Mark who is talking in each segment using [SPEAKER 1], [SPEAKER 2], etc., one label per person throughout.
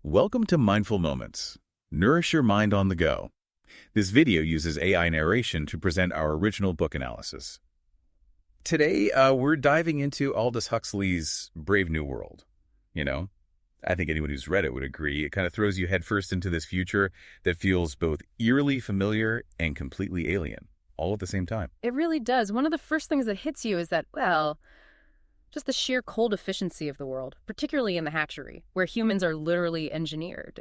[SPEAKER 1] Welcome to Mindful Moments. Nourish your mind on the go. This video uses AI narration to present our original book analysis. Today, we're diving into Aldous Huxley's Brave New World. I think anyone who's read it would agree. It kind of throws you headfirst into this future that feels both eerily familiar and completely alien, all at the same time.
[SPEAKER 2] It really does. One of the first things that hits you is that, just the sheer cold efficiency of the world, particularly in the hatchery, where humans are literally engineered,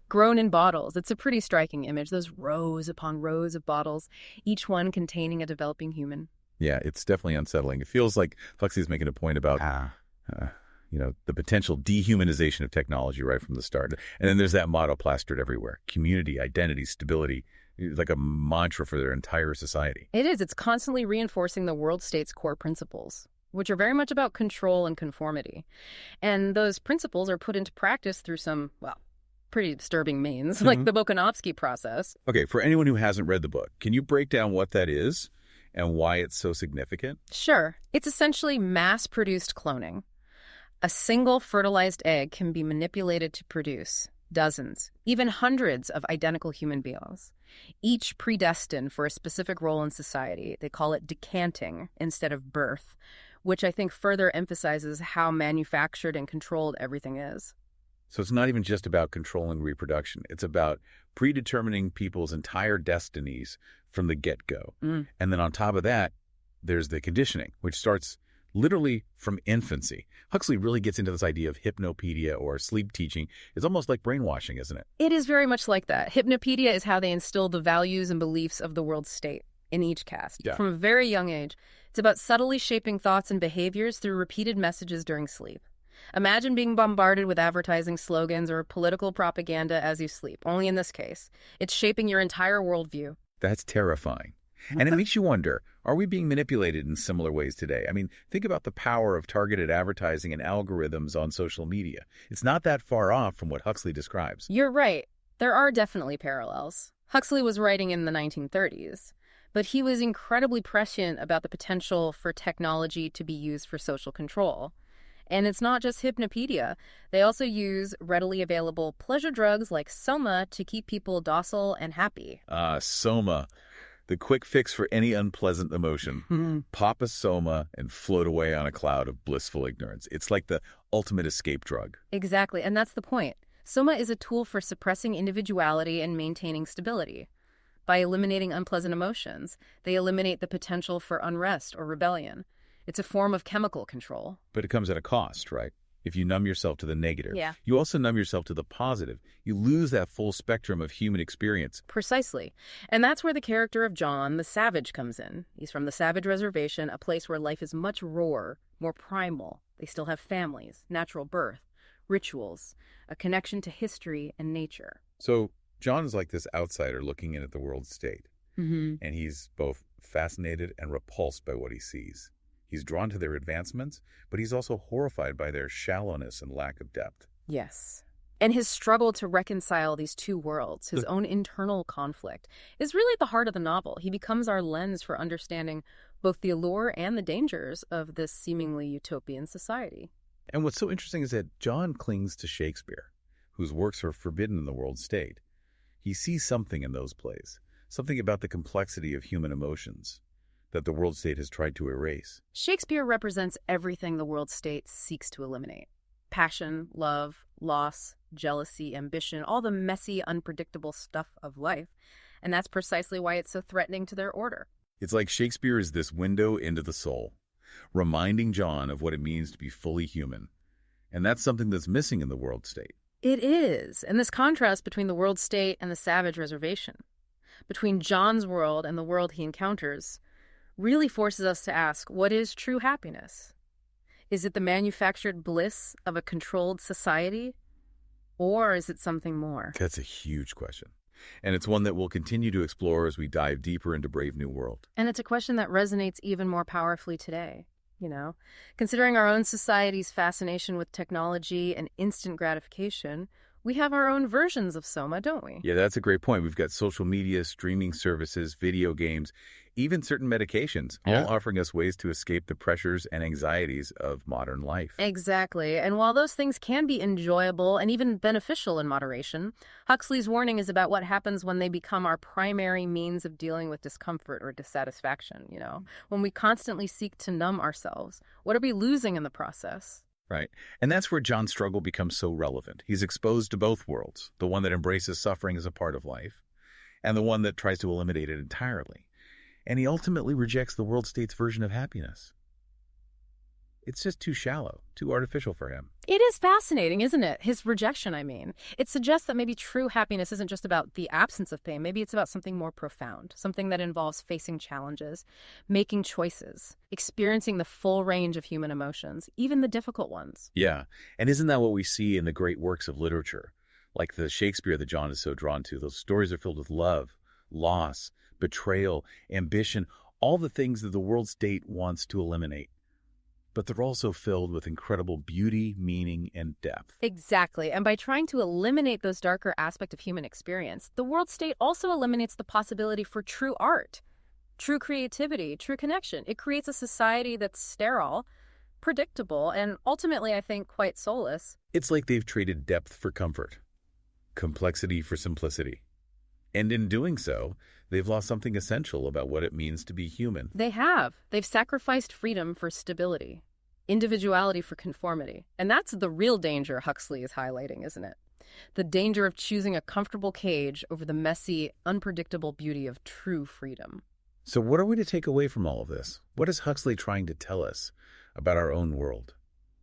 [SPEAKER 2] grown in bottles. It's a pretty striking image, those rows upon rows of bottles, each one containing a developing human.
[SPEAKER 1] Yeah, it's definitely unsettling. It feels like Huxley's making a point about, the potential dehumanization of technology right from the start. And then there's that motto plastered everywhere: community, identity, stability. It's like a mantra for their entire society.
[SPEAKER 2] It is. It's constantly reinforcing the world state's core principles, which are very much about control and conformity. And those principles are put into practice through some, pretty disturbing means, like the Volkanovsky process.
[SPEAKER 1] Okay, for anyone who hasn't read the book, can you break down what that is and why it's so significant?
[SPEAKER 2] Sure. It's essentially mass-produced cloning. A single fertilized egg can be manipulated to produce dozens, even hundreds of identical human beings, each predestined for a specific role in society. They call it decanting instead of birth, which I think further emphasizes how manufactured and controlled everything is.
[SPEAKER 1] So it's not even just about controlling reproduction. It's about predetermining people's entire destinies from the get-go. And then on top of that, there's the conditioning, which starts literally from infancy. Huxley really gets into this idea of hypnopedia or sleep teaching. It's almost like brainwashing, isn't it?
[SPEAKER 2] It is very much like that. Hypnopedia is how they instill the values and beliefs of the world state in each caste.
[SPEAKER 1] Yeah.
[SPEAKER 2] From a very young age, it's about subtly shaping thoughts and behaviors through repeated messages during sleep. Imagine being bombarded with advertising slogans or political propaganda as you sleep. Only in this case, it's shaping your entire worldview.
[SPEAKER 1] That's terrifying. And it makes you wonder, are we being manipulated in similar ways today? I mean, think about the power of targeted advertising and algorithms on social media. It's not that far off from what Huxley describes.
[SPEAKER 2] You're right. There are definitely parallels. Huxley was writing in the 1930s, but he was incredibly prescient about the potential for technology to be used for social control. And it's not just hypnopedia. They also use readily available pleasure drugs like soma to keep people docile and happy.
[SPEAKER 1] Soma. The quick fix for any unpleasant emotion. Pop a soma and float away on a cloud of blissful ignorance. It's like the ultimate escape drug.
[SPEAKER 2] Exactly, and that's the point. Soma is a tool for suppressing individuality and maintaining stability. By eliminating unpleasant emotions, they eliminate the potential for unrest or rebellion. It's a form of chemical control.
[SPEAKER 1] But it comes at a cost, right? If you numb yourself to the negative, you also numb yourself to the positive. You lose that full spectrum of human experience.
[SPEAKER 2] Precisely. And that's where the character of John, the savage, comes in. He's from the Savage Reservation, a place where life is much rawer, more primal. They still have families, natural birth, rituals, a connection to history and nature.
[SPEAKER 1] So John is like this outsider looking in at the world state. And he's both fascinated and repulsed by what he sees. He's drawn to their advancements, but he's also horrified by their shallowness and lack of depth.
[SPEAKER 2] Yes. And his struggle to reconcile these two worlds, his own internal conflict, is really at the heart of the novel. He becomes our lens for understanding both the allure and the dangers of this seemingly utopian society.
[SPEAKER 1] And what's so interesting is that John clings to Shakespeare, whose works are forbidden in the world state. He sees something in those plays, something about the complexity of human emotions that the world state has tried to erase.
[SPEAKER 2] Shakespeare represents everything the world state seeks to eliminate. Passion, love, loss, jealousy, ambition, all the messy, unpredictable stuff of life. And that's precisely why it's so threatening to their order.
[SPEAKER 1] It's like Shakespeare is this window into the soul, reminding John of what it means to be fully human. And that's something that's missing in the world state.
[SPEAKER 2] It is. And this contrast between the world state and the Savage Reservation, between John's world and the world he encounters, really forces us to ask, what is true happiness? Is it the manufactured bliss of a controlled society? Or is it something more?
[SPEAKER 1] That's a huge question. And it's one that we'll continue to explore as we dive deeper into Brave New World.
[SPEAKER 2] And it's a question that resonates even more powerfully today, considering our own society's fascination with technology and instant gratification. We have our own versions of soma, don't we?
[SPEAKER 1] Yeah, that's a great point. We've got social media, streaming services, video games, even certain medications, all offering us ways to escape the pressures and anxieties of modern life.
[SPEAKER 2] Exactly. And while those things can be enjoyable and even beneficial in moderation, Huxley's warning is about what happens when they become our primary means of dealing with discomfort or dissatisfaction. When we constantly seek to numb ourselves, what are we losing in the process?
[SPEAKER 1] Right. And that's where John's struggle becomes so relevant. He's exposed to both worlds, the one that embraces suffering as a part of life, and the one that tries to eliminate it entirely. And he ultimately rejects the world state's version of happiness. It's just too shallow, too artificial for him.
[SPEAKER 2] It is fascinating, isn't it? His rejection, I mean. It suggests that maybe true happiness isn't just about the absence of pain. Maybe it's about something more profound, something that involves facing challenges, making choices, experiencing the full range of human emotions, even the difficult ones.
[SPEAKER 1] Yeah, and isn't that what we see in the great works of literature? Like the Shakespeare that John is so drawn to. Those stories are filled with love, loss, betrayal, ambition, all the things that the world state wants to eliminate. But they're also filled with incredible beauty, meaning, and depth.
[SPEAKER 2] Exactly. And by trying to eliminate those darker aspects of human experience, the world state also eliminates the possibility for true art, true creativity, true connection. It creates a society that's sterile, predictable, and ultimately, I think, quite soulless.
[SPEAKER 1] It's like they've traded depth for comfort, complexity for simplicity. And in doing so, they've lost something essential about what it means to be human.
[SPEAKER 2] They have. They've sacrificed freedom for stability, individuality for conformity. And that's the real danger Huxley is highlighting, isn't it? The danger of choosing a comfortable cage over the messy, unpredictable beauty of true freedom.
[SPEAKER 1] So what are we to take away from all of this? What is Huxley trying to tell us about our own world,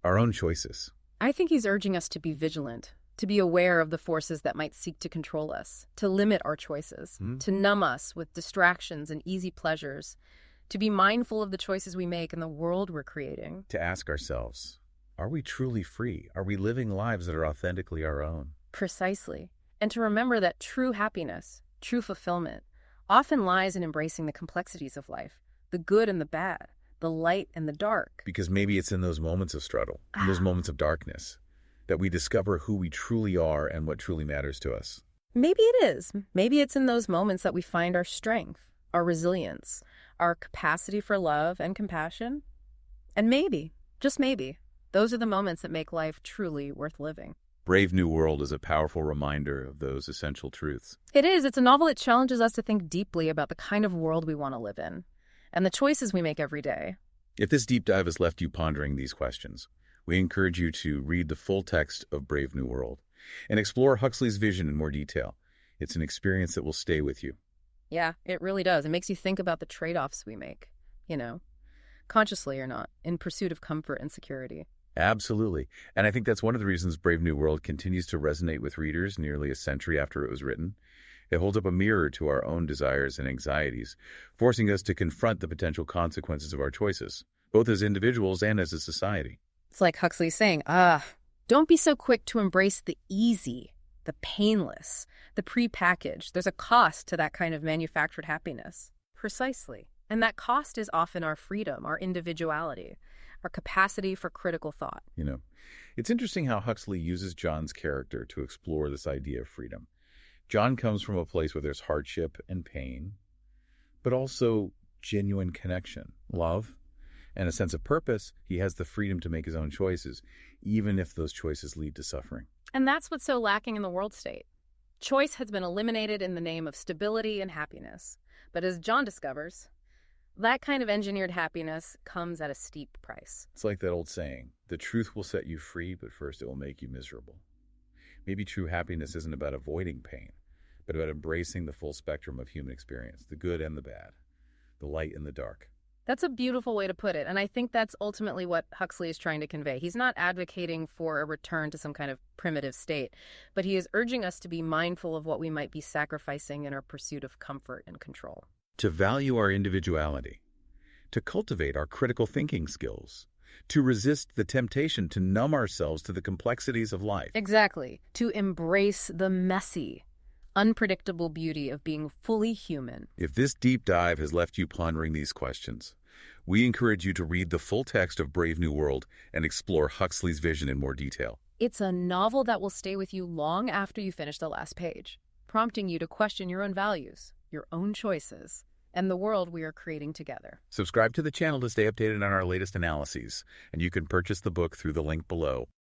[SPEAKER 1] our own choices?
[SPEAKER 2] I think he's urging us to be vigilant, to be aware of the forces that might seek to control us, to limit our choices, to numb us with distractions and easy pleasures, to be mindful of the choices we make in the world we're creating.
[SPEAKER 1] To ask ourselves, are we truly free? Are we living lives that are authentically our own?
[SPEAKER 2] Precisely. And to remember that true happiness, true fulfillment, often lies in embracing the complexities of life, the good and the bad, the light and the dark.
[SPEAKER 1] Because maybe it's in those moments of struggle, in those moments of darkness, that we discover who we truly are and what truly matters to us.
[SPEAKER 2] Maybe it is. Maybe it's in those moments that we find our strength, our resilience, our capacity for love and compassion. And maybe, just maybe, those are the moments that make life truly worth living.
[SPEAKER 1] Brave New World is a powerful reminder of those essential truths.
[SPEAKER 2] It is. It's a novel that challenges us to think deeply about the kind of world we want to live in and the choices we make every day.
[SPEAKER 1] If this deep dive has left you pondering these questions, we encourage you to read the full text of Brave New World and explore Huxley's vision in more detail. It's an experience that will stay with you.
[SPEAKER 2] Yeah, it really does. It makes you think about the trade-offs we make, consciously or not, in pursuit of comfort and security.
[SPEAKER 1] Absolutely. And I think that's one of the reasons Brave New World continues to resonate with readers nearly a century after it was written. It holds up a mirror to our own desires and anxieties, forcing us to confront the potential consequences of our choices, both as individuals and as a society.
[SPEAKER 2] It's like Huxley saying, don't be so quick to embrace the easy, the painless, the prepackaged. There's a cost to that kind of manufactured happiness. Precisely. And that cost is often our freedom, our individuality, our capacity for critical thought.
[SPEAKER 1] It's interesting how Huxley uses John's character to explore this idea of freedom. John comes from a place where there's hardship and pain, but also genuine connection, love, and a sense of purpose. He has the freedom to make his own choices, even if those choices lead to suffering.
[SPEAKER 2] And that's what's so lacking in the world state. Choice has been eliminated in the name of stability and happiness. But as John discovers, that kind of engineered happiness comes at a steep price.
[SPEAKER 1] It's like that old saying, the truth will set you free, but first it will make you miserable. Maybe true happiness isn't about avoiding pain, but about embracing the full spectrum of human experience, the good and the bad, the light and the dark.
[SPEAKER 2] That's a beautiful way to put it, and I think that's ultimately what Huxley is trying to convey. He's not advocating for a return to some kind of primitive state, but he is urging us to be mindful of what we might be sacrificing in our pursuit of comfort and control.
[SPEAKER 1] To value our individuality, to cultivate our critical thinking skills, to resist the temptation to numb ourselves to the complexities of life.
[SPEAKER 2] Exactly. To embrace the messy, unpredictable beauty of being fully human.
[SPEAKER 1] If this deep dive has left you pondering these questions, We encourage you to read the full text of Brave New World and explore Huxley's vision in more detail.
[SPEAKER 2] It's a novel that will stay with you long after you finish the last page, prompting you to question your own values, your own choices, and the world we are creating together.
[SPEAKER 1] Subscribe to the channel to stay updated on our latest analyses, and you can purchase the book through the link below.